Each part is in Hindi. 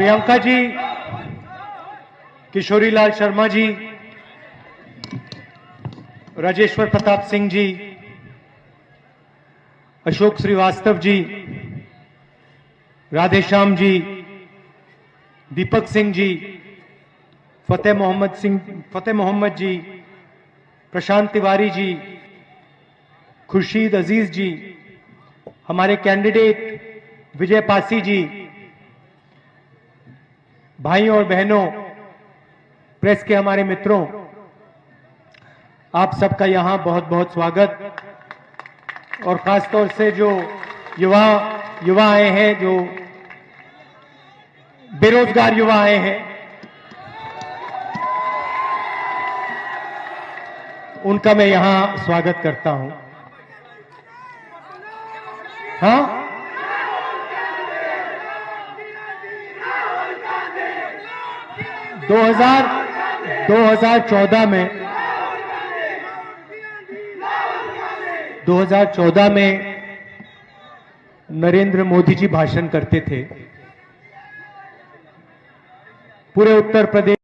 प्रियंका जी, किशोरीलाल शर्मा जी, राजेश्वर प्रताप सिंह जी, अशोक श्रीवास्तव जी, राधेश्याम जी, दीपक सिंह जी, फतेह मोहम्मद जी, प्रशांत तिवारी जी, खुर्शीद अजीज जी, हमारे कैंडिडेट विजय पासी जी, भाइयों और बहनों, प्रेस के हमारे मित्रों, आप सबका यहां बहुत बहुत स्वागत। और खासतौर से जो युवा आए हैं, जो बेरोजगार युवा आए हैं, उनका मैं यहां स्वागत करता हूं। हाँ, 2014 में नरेंद्र मोदी जी भाषण करते थे। पूरे उत्तर प्रदेश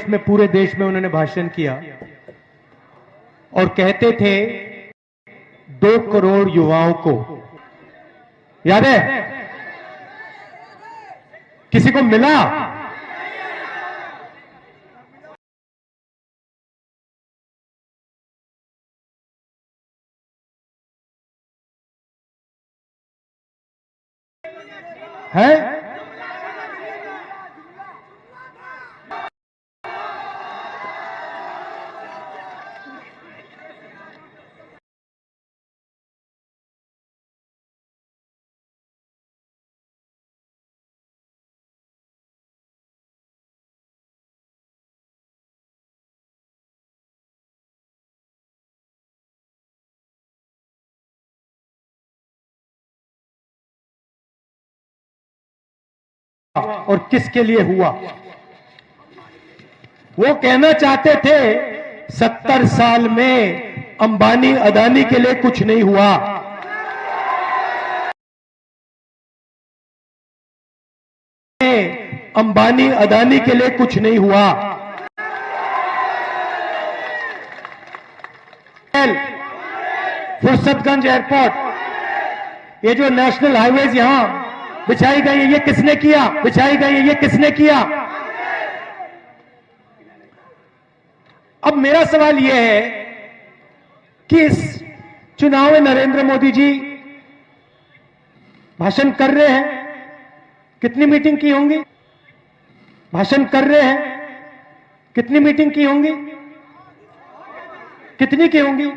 में, पूरे देश में उन्होंने भाषण किया और कहते थे 2 करोड़ युवाओं को, याद है? किसी को मिला? है? और किसके लिए हुआ? वो कहना चाहते थे 70 साल में अंबानी अदानी के लिए कुछ नहीं हुआ। अंबानी अदानी के लिए कुछ नहीं हुआ। फुर्सतगंज एयरपोर्ट, ये जो नेशनल हाईवेज यहां बिछाई गई है, ये किसने किया? बिछाई गई है, ये किसने किया? अब मेरा सवाल यह है कि इस चुनाव में नरेंद्र मोदी जी भाषण कर रहे हैं, कितनी मीटिंग की होंगी? भाषण कर रहे हैं, कितनी मीटिंग की होंगी? कितनी की होंगी?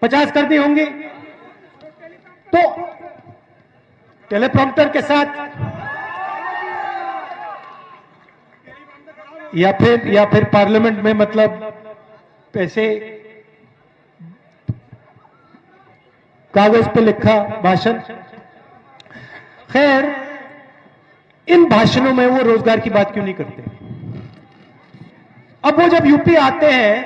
50 कर दी होंगी। तो टेलीप्रॉम्प्टर के साथ या फिर पार्लियामेंट में, मतलब ऐसे कागज पे लिखा भाषण। खैर, इन भाषणों में वो रोजगार की बात क्यों नहीं करते? अब वो जब यूपी आते हैं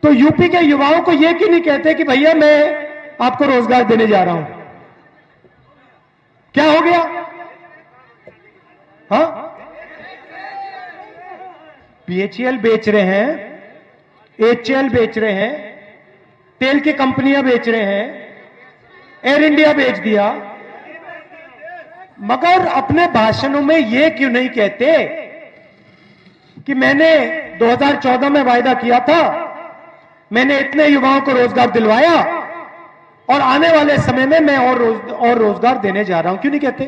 तो यूपी के युवाओं को ये क्यों नहीं कहते कि भैया मैं आपको रोजगार देने जा रहा हूं? क्या हो गया? हाँ, बीएचईएल बेच रहे हैं, एचएल बेच रहे हैं, तेल की कंपनियां बेच रहे हैं, एयर इंडिया बेच दिया, मगर अपने भाषणों में यह क्यों नहीं कहते कि मैंने 2014 में वायदा किया था, मैंने इतने युवाओं को रोजगार दिलवाया और आने वाले समय में मैं और रोजगार देने जा रहा हूं? क्यों नहीं कहते?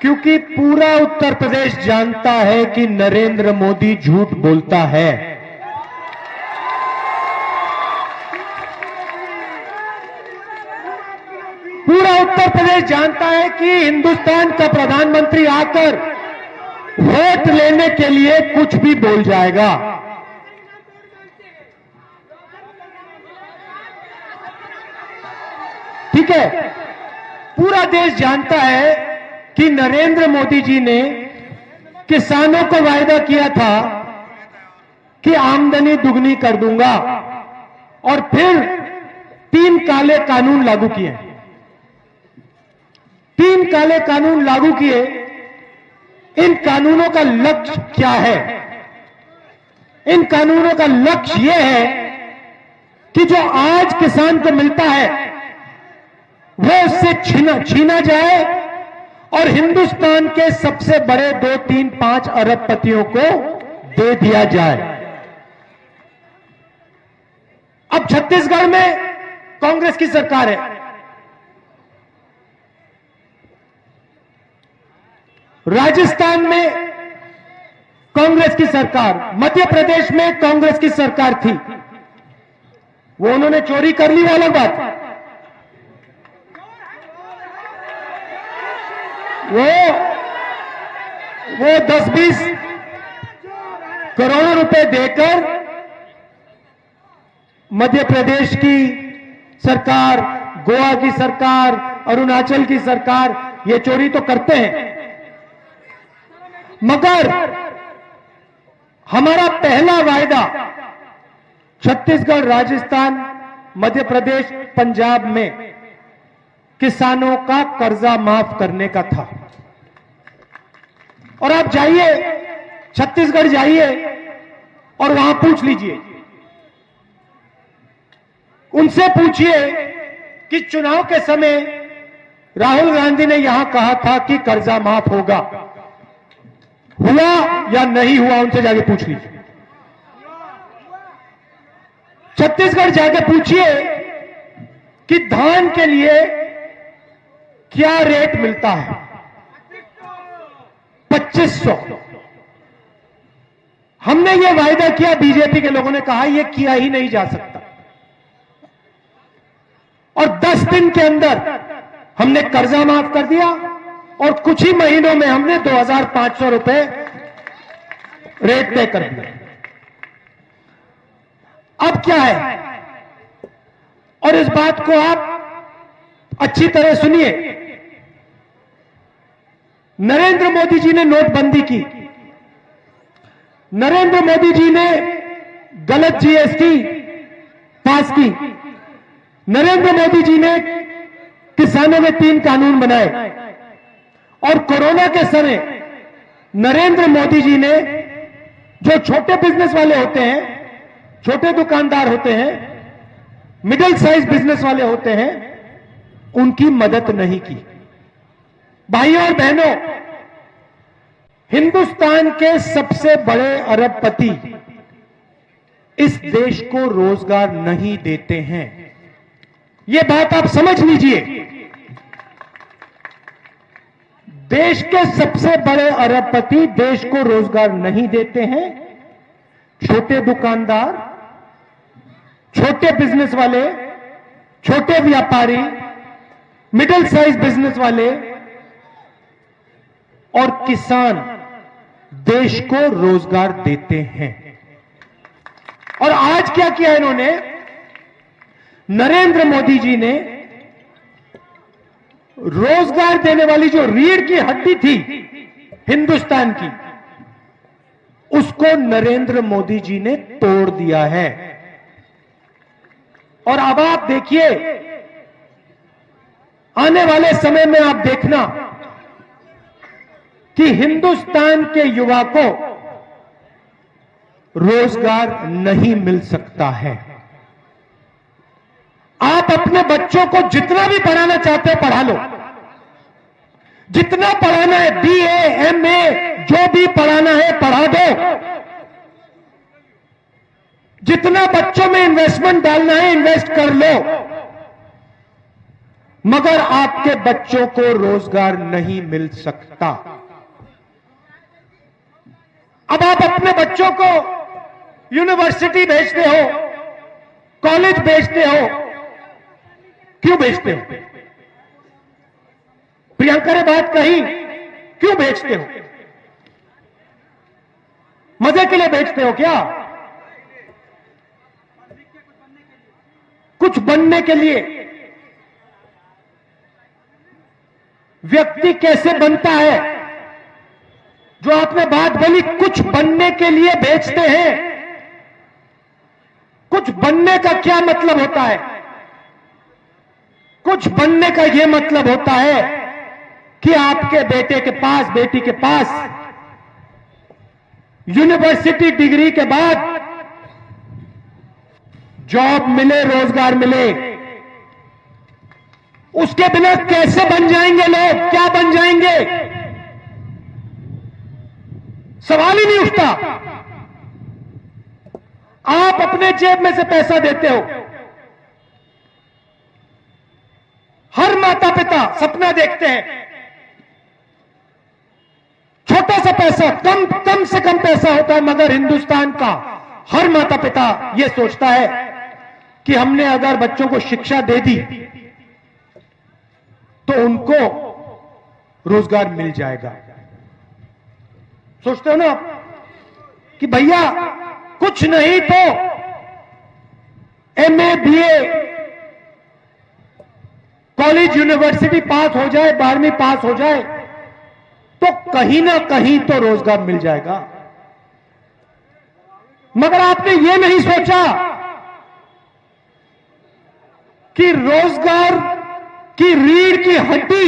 क्योंकि पूरा उत्तर प्रदेश जानता है कि नरेंद्र मोदी झूठ बोलता है। पूरा उत्तर प्रदेश जानता है कि हिंदुस्तान का प्रधानमंत्री आकर वोट लेने के लिए कुछ भी बोल जाएगा। ठीक है, पूरा देश जानता है कि नरेंद्र मोदी जी ने किसानों को वायदा किया था कि आमदनी दुगनी कर दूंगा, और फिर 3 काले कानून लागू किए। 3 काले कानून लागू किए। इन कानूनों का लक्ष्य क्या है? इन कानूनों का लक्ष्य यह है कि जो आज किसान को मिलता है वो उससे छीना जाए और हिंदुस्तान के सबसे बड़े 2, 3, 5 अरबपतियों को दे दिया जाए। अब छत्तीसगढ़ में कांग्रेस की सरकार है, राजस्थान में कांग्रेस की सरकार, मध्य प्रदेश में कांग्रेस की सरकार थी। वो उन्होंने चोरी कर ली, अलग बात। वो 10-20 करोड़ रुपए देकर मध्य प्रदेश की सरकार, गोवा की सरकार, अरुणाचल की सरकार ये चोरी तो करते हैं, मगर हमारा पहला वायदा छत्तीसगढ़, राजस्थान, मध्य प्रदेश, पंजाब में किसानों का कर्जा माफ करने का था। और आप जाइए, छत्तीसगढ़ जाइए और वहां पूछ लीजिए, उनसे पूछिए कि चुनाव के समय राहुल गांधी ने यहां कहा था कि कर्जा माफ होगा, हुआ या नहीं हुआ? उनसे जाके पूछ लीजिए। छत्तीसगढ़ जाके पूछिए कि धान के लिए क्या रेट मिलता है? 2500। हमने ये वायदा किया, बीजेपी के लोगों ने कहा यह किया ही नहीं जा सकता, और 10 दिन के अंदर हमने कर्जा माफ कर दिया और कुछ ही महीनों में हमने 2500 रुपए रेट तय कर दिया। अब क्या है, और इस बात को आप अच्छी तरह सुनिए। नरेंद्र मोदी जी ने नोटबंदी की, नरेंद्र मोदी जी ने गलत जीएसटी पास की, नरेंद्र मोदी जी ने किसानों में 3 कानून बनाए, और कोरोना के समय नरेंद्र मोदी जी ने जो छोटे बिजनेस वाले होते हैं, छोटे दुकानदार होते हैं, मिडिल साइज बिजनेस वाले होते हैं, उनकी मदद नहीं की। भाइयों और बहनों, हिंदुस्तान के सबसे बड़े अरबपति इस देश को रोजगार नहीं देते हैं, यह बात आप समझ लीजिए। देश के सबसे बड़े अरबपति देश को रोजगार नहीं देते हैं। छोटे दुकानदार, छोटे बिजनेस वाले, छोटे व्यापारी, मिडिल साइज बिजनेस वाले और किसान देश को रोजगार देते हैं। और आज क्या किया इन्होंने? नरेंद्र मोदी जी ने रोजगार देने वाली जो रीढ़ की हड्डी थी हिंदुस्तान की, उसको नरेंद्र मोदी जी ने तोड़ दिया है। और अब आप देखिए, आने वाले समय में आप देखना कि हिंदुस्तान के युवा को रोजगार नहीं मिल सकता है। आप अपने बच्चों को जितना भी पढ़ाना चाहते हो पढ़ा लो, जितना पढ़ाना है, बीए, एमए, जो भी पढ़ाना है पढ़ा दो, जितना बच्चों में इन्वेस्टमेंट डालना है इन्वेस्ट कर लो, मगर आपके बच्चों को रोजगार नहीं मिल सकता। अब आप अपने बच्चों को यूनिवर्सिटी भेजते हो, कॉलेज भेजते हो, क्यों भेजते हो? प्रियंका ने बात कही, क्यों भेजते हो? मजे के लिए भेजते हो क्या? कुछ बनने के लिए। व्यक्ति कैसे बनता है? जो आपने बात बोली, कुछ बनने के लिए भेजते हैं। कुछ बनने का क्या मतलब होता है? कुछ बनने का यह मतलब होता है कि आपके बेटे के पास, बेटी के पास यूनिवर्सिटी डिग्री के बाद जॉब मिले, रोजगार मिले। उसके बिना कैसे बन जाएंगे लोग, क्या बन जाएंगे, सवाल ही नहीं उठता। आप अपने जेब में से पैसा देते हो। हर माता पिता सपना देखते हैं, छोटा सा पैसा, कम से कम पैसा होता है, मगर हिंदुस्तान का हर माता पिता यह सोचता है कि हमने अगर बच्चों को शिक्षा दे दी तो उनको रोजगार मिल जाएगा। सोचते हो ना कि भैया कुछ नहीं तो एमए, बीए, कॉलेज, यूनिवर्सिटी पास हो जाए, 12वीं पास हो जाए तो कहीं ना कहीं तो रोजगार मिल जाएगा। मगर आपने यह नहीं सोचा कि रोजगार की रीढ़ की हड्डी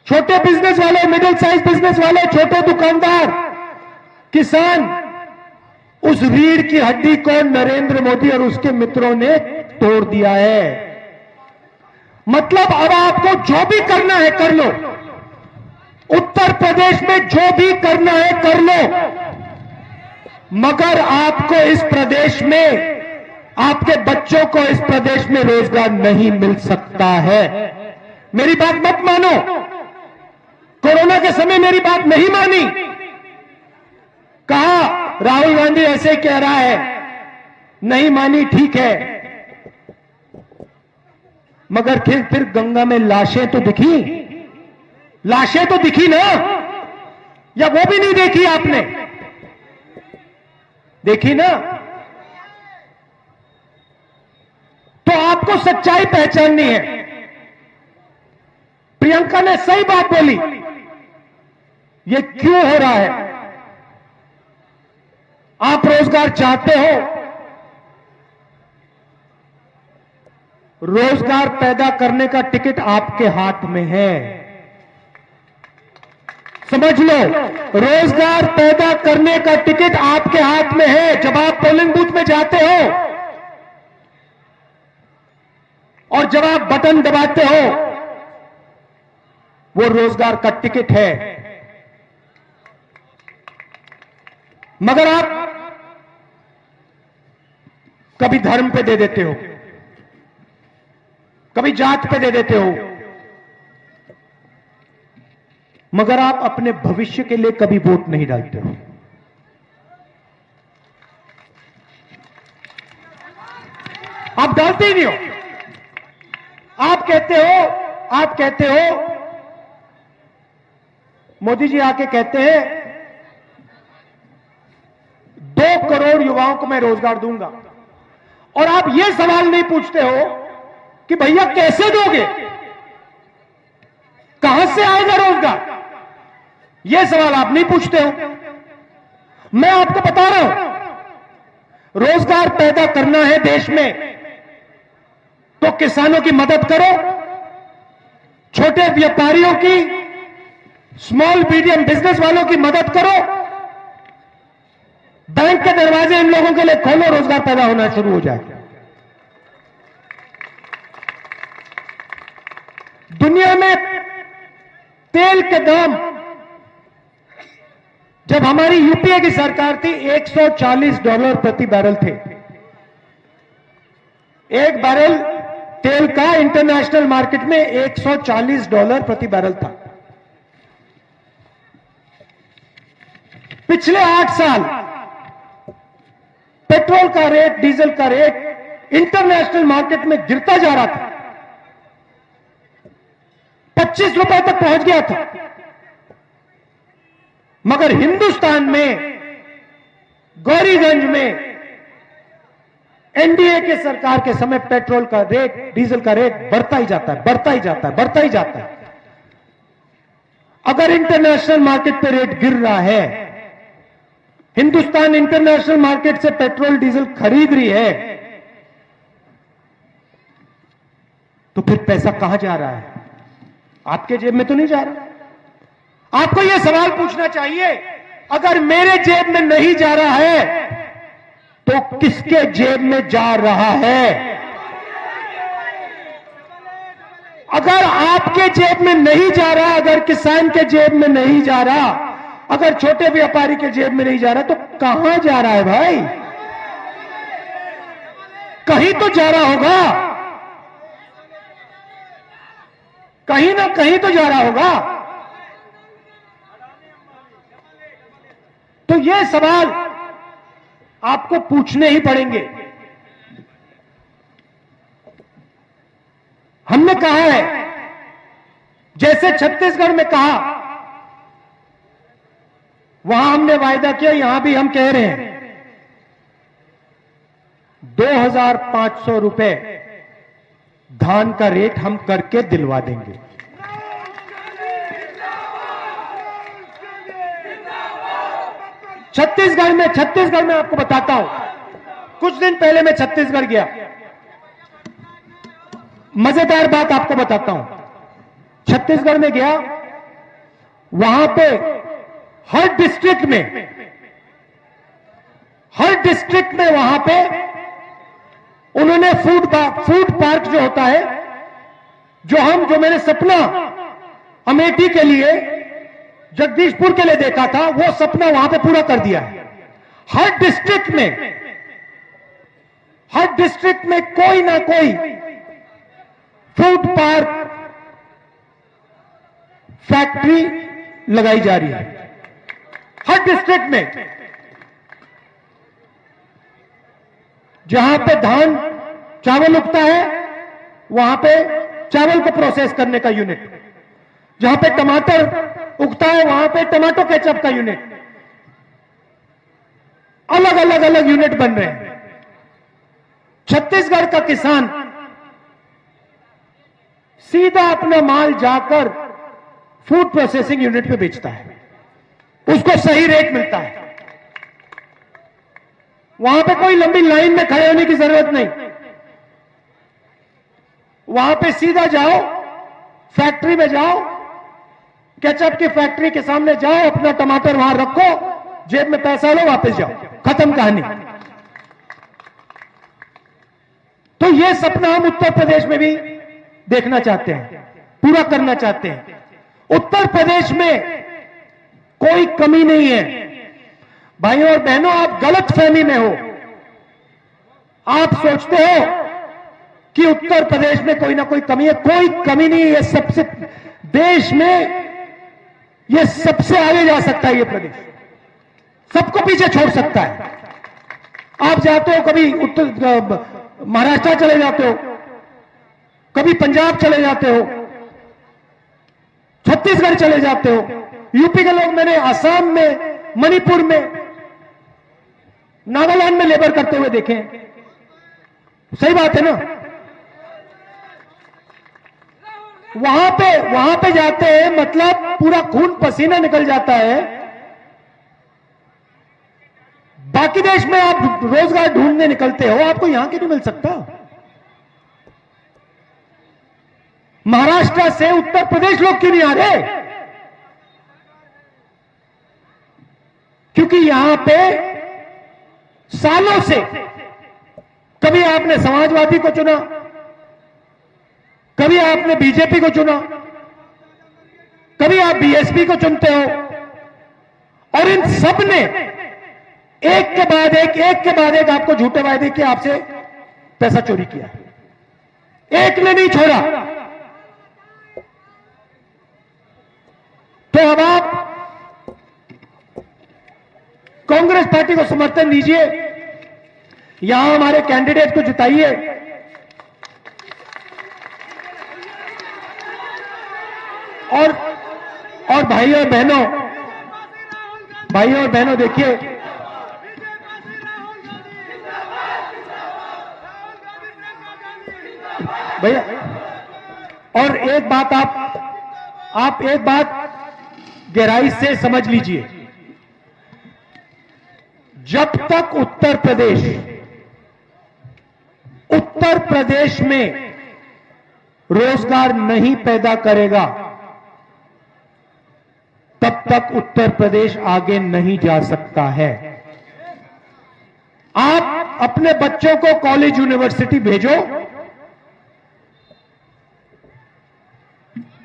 छोटे बिजनेस वाले, मिडिल साइज बिजनेस वाले, छोटे दुकानदार, किसान, उस रीढ़ की हड्डी को नरेंद्र मोदी और उसके मित्रों ने तोड़ दिया है। मतलब अब आपको जो भी करना है कर लो, उत्तर प्रदेश में जो भी करना है कर लो, मगर आपको इस प्रदेश में, आपके बच्चों को इस प्रदेश में रोजगार नहीं मिल सकता है। मेरी बात मत मानो। कोरोना के समय मेरी बात नहीं मानी, कहा राहुल गांधी ऐसे कह रहा है, नहीं मानी, ठीक है, मगर फिर गंगा में लाशें तो दिखी, लाशें तो दिखी ना, या वो भी नहीं देखी आपने? देखी ना? तो आपको सच्चाई पहचाननी है। प्रियंका ने सही बात बोली, ये क्यों हो रहा है? आप रोजगार चाहते हो, रोजगार पैदा करने का टिकट आपके हाथ में है। समझ लो, रोजगार पैदा करने का टिकट आपके हाथ में है। जब आप पोलिंग बूथ में जाते हो और जब आप बटन दबाते हो, वो रोजगार का टिकट है। मगर आप कभी धर्म पे दे देते हो, कभी जात पे दे देते हो, मगर आप अपने भविष्य के लिए कभी वोट नहीं डालते हो। आप डालते ही नहीं हो। आप कहते हो मोदी जी आके कहते हैं 2 करोड़ युवाओं को मैं रोजगार दूंगा, और आप यह सवाल नहीं पूछते हो कि भैया कैसे दोगे, कहां से आएगा रोजगार? यह सवाल आप नहीं पूछते हो। मैं आपको बता रहा हूं, रोजगार पैदा करना है देश में तो किसानों की मदद करो, छोटे व्यापारियों की, स्मॉल मीडियम बिजनेस वालों की मदद करो, बैंक के दरवाजे इन लोगों के लिए खोलो, रोजगार पैदा होना शुरू हो जाए। दुनिया में तेल के दाम, जब हमारी यूपीए की सरकार थी, $140 प्रति बैरल थे। एक बैरल तेल का इंटरनेशनल मार्केट में $140 प्रति बैरल था। पिछले 8 साल पेट्रोल का रेट, डीजल का रेट इंटरनेशनल मार्केट में गिरता जा रहा था, ₹25 तक पहुंच गया था। मगर हिंदुस्तान में, गौरीगंज में एनडीए के सरकार के समय पेट्रोल का रेट, डीजल का रेट बढ़ता ही जाता है, बढ़ता ही जाता है, बढ़ता ही जाता है। अगर इंटरनेशनल मार्केट पे रेट गिर रहा है, हिंदुस्तान इंटरनेशनल मार्केट से पेट्रोल डीजल खरीद रही है, तो फिर पैसा कहां जा रहा है? आपके जेब में तो नहीं जा रहा। आपको यह सवाल पूछना चाहिए, अगर मेरे जेब में नहीं जा रहा है तो किसके जेब में जा रहा है? अगर आपके जेब में नहीं जा रहा, अगर किसान के जेब में नहीं जा रहा, अगर छोटे व्यापारी के जेब में नहीं जा रहा, तो कहां जा रहा है भाई? कहीं तो जा रहा होगा, कहीं ना कहीं तो जा रहा होगा। तो ये सवाल आपको पूछने ही पड़ेंगे। हमने कहा है, जैसे छत्तीसगढ़ में कहा, वहां हमने वायदा किया, यहां भी हम कह रहे हैं 2,500 रुपए धान का रेट हम करके दिलवा देंगे। छत्तीसगढ़ में आपको बताता हूं, कुछ दिन पहले मैं छत्तीसगढ़ गया। मजेदार बात आपको बताता हूं, छत्तीसगढ़ में गया, वहां पे हर डिस्ट्रिक्ट में वहां पे उन्होंने फूड पार्क जो होता है, जो मैंने सपना अमेठी के लिए, जगदीशपुर के लिए देखा था, वो सपना वहां पे पूरा कर दिया है। हर डिस्ट्रिक्ट में कोई ना कोई फूड पार्क फैक्ट्री लगाई जा रही है, हर डिस्ट्रिक्ट में। जहां पे धान चावल उगता है, वहां पे चावल को प्रोसेस करने का यूनिट, जहां पे टमाटर उगता है, वहां पे टमाटो केचप का यूनिट, अलग यूनिट बन रहे हैं। छत्तीसगढ़ का किसान सीधा अपना माल जाकर फूड प्रोसेसिंग यूनिट पे बेचता है, उसको सही रेट मिलता है। वहां पे कोई लंबी लाइन में खड़े होने की जरूरत नहीं, वहां पे सीधा जाओ, फैक्ट्री में जाओ, केचप की फैक्ट्री के सामने जाओ, अपना टमाटर वहां रखो, जेब में पैसा लो, वापस जाओ, खत्म कहानी। तो यह सपना हम उत्तर प्रदेश में भी देखना चाहते हैं, पूरा करना चाहते हैं। उत्तर प्रदेश में कोई कमी नहीं है। भाइयों और बहनों, आप गलत फहमी में हो। आप सोचते हो कि उत्तर प्रदेश में कोई ना कोई कमी है, कोई कमी नहीं है। सबसे देश में यह सबसे आगे जा सकता है, ये प्रदेश सबको पीछे छोड़ सकता है। आप जाते हो, कभी महाराष्ट्र चले जाते हो, कभी पंजाब चले जाते हो, छत्तीसगढ़ चले जाते हो, यूपी के लोग मैंने आसाम में, मणिपुर में, नागालैंड में लेबर करते हुए देखे हैं। सही बात है ना? वहां पे जाते हैं, मतलब पूरा खून पसीना निकल जाता है। बाकी देश में आप रोजगार ढूंढने निकलते हो, आपको यहां क्यों नहीं मिल सकता? महाराष्ट्र से उत्तर प्रदेश लोग क्यों नहीं आ रहे? क्योंकि यहां पे सालों से कभी आपने समाजवादी को चुना, कभी आपने बीजेपी को चुना, कभी आप बीएसपी को चुनते हो, और इन सब ने एक के बाद एक आपको झूठे वायदे किए, आपसे पैसा चोरी किया। एक ने नहीं छोड़ा। तो अब आप कांग्रेस पार्टी को समर्थन दीजिए, यहां हमारे कैंडिडेट को जिताइए, और भाइयों और बहनों देखिए, भैया, और एक बात आप एक बात गहराई से समझ लीजिए, जब तक उत्तर प्रदेश में रोजगार नहीं पैदा करेगा, तब तक उत्तर प्रदेश आगे नहीं जा सकता है। आप अपने बच्चों को कॉलेज यूनिवर्सिटी भेजो,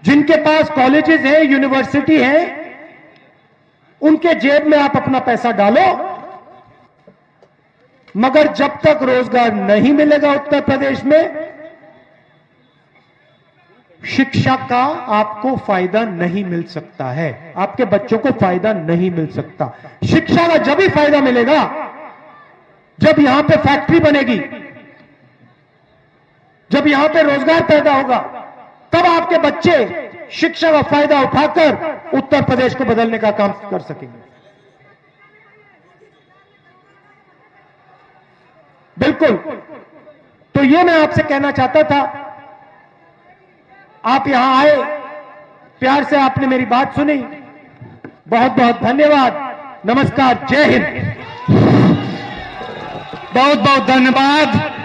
जिनके पास कॉलेजेस हैं, यूनिवर्सिटी है, उनके जेब में आप अपना पैसा डालो, मगर जब तक रोजगार नहीं मिलेगा उत्तर प्रदेश में, शिक्षा का आपको फायदा नहीं मिल सकता है, आपके बच्चों को फायदा नहीं मिल सकता। शिक्षा का जब ही फायदा मिलेगा जब यहां पे फैक्ट्री बनेगी, जब यहां पे रोजगार पैदा होगा, तब आपके बच्चे शिक्षा का फायदा उठाकर उत्तर प्रदेश को बदलने का काम कर सकेंगे। बिल्कुल। तो ये मैं आपसे कहना चाहता था, आप यहां आए, प्यार से आपने मेरी बात सुनी, बहुत बहुत धन्यवाद। नमस्कार, जय हिंद। बहुत बहुत धन्यवाद।